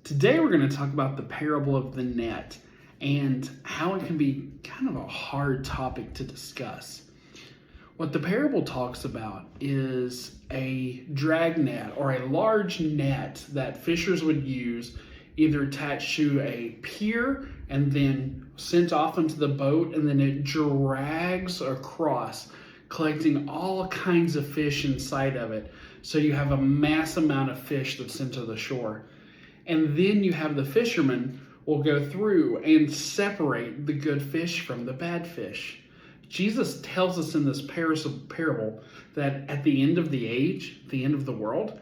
Today we're going to talk about the parable of the net and how it can be kind of a hard topic to discuss. What the parable talks about is a drag net or a large net that fishers would use either attached to a pier and then sent off into the boat, and then it drags across, collecting all kinds of fish inside of it. So you have a mass amount of fish that's sent to the shore. And then you have the fishermen will go through and separate the good fish from the bad fish. Jesus tells us in this parable that at the end of the age, the end of the world,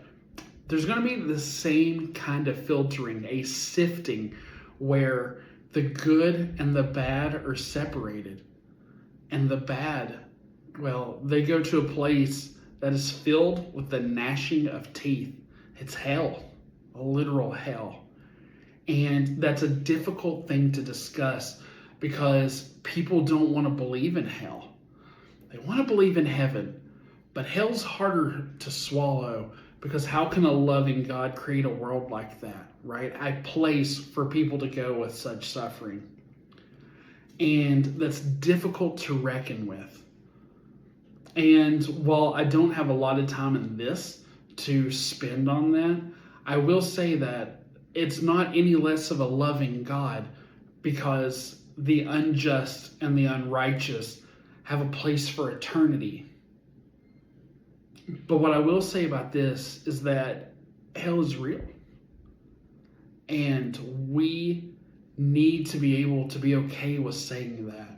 there's going to be the same kind of filtering, a sifting where the good and the bad are separated. And the bad, well, they go to a place that is filled with the gnashing of teeth. It's hell. A literal hell. And that's a difficult thing to discuss because people don't want to believe in hell. They want to believe in heaven, but hell's harder to swallow because how can a loving God create a world like that, right? A place for people to go with such suffering. And that's difficult to reckon with. And while I don't have a lot of time in this to spend on that, I will say that it's not any less of a loving God because the unjust and the unrighteous have a place for eternity. But what I will say about this is that hell is real. And we need to be able to be okay with saying that.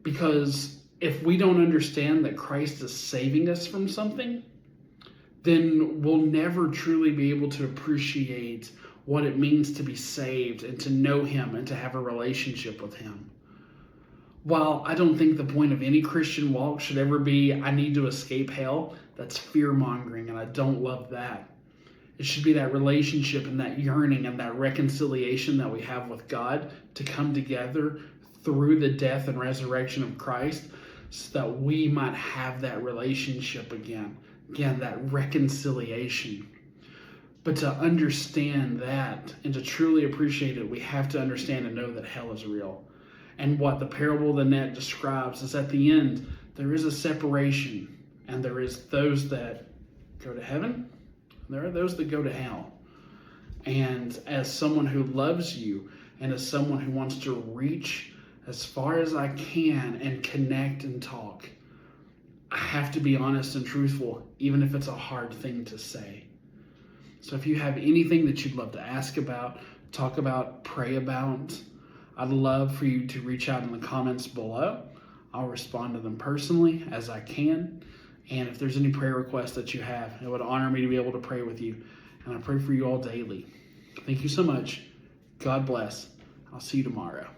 Because if we don't understand that Christ is saving us from something, then we'll never truly be able to appreciate what it means to be saved and to know Him and to have a relationship with Him. While I don't think the point of any Christian walk should ever be, I need to escape hell, that's fear-mongering, and I don't love that. It should be that relationship and that yearning and that reconciliation that we have with God to come together through the death and resurrection of Christ so that we might have that relationship again. Again, that reconciliation. But to understand that and to truly appreciate it, we have to understand and know that hell is real. And what the parable of the net describes is at the end, there is a separation. And there is those that go to heaven, and there are those that go to hell. And as someone who loves you, and as someone who wants to reach as far as I can and connect and talk, I have to be honest and truthful, even if it's a hard thing to say. So if you have anything that you'd love to ask about, talk about, pray about, I'd love for you to reach out in the comments below. I'll respond to them personally as I can. And if there's any prayer requests that you have, it would honor me to be able to pray with you. And I pray for you all daily. Thank you so much. God bless. I'll see you tomorrow.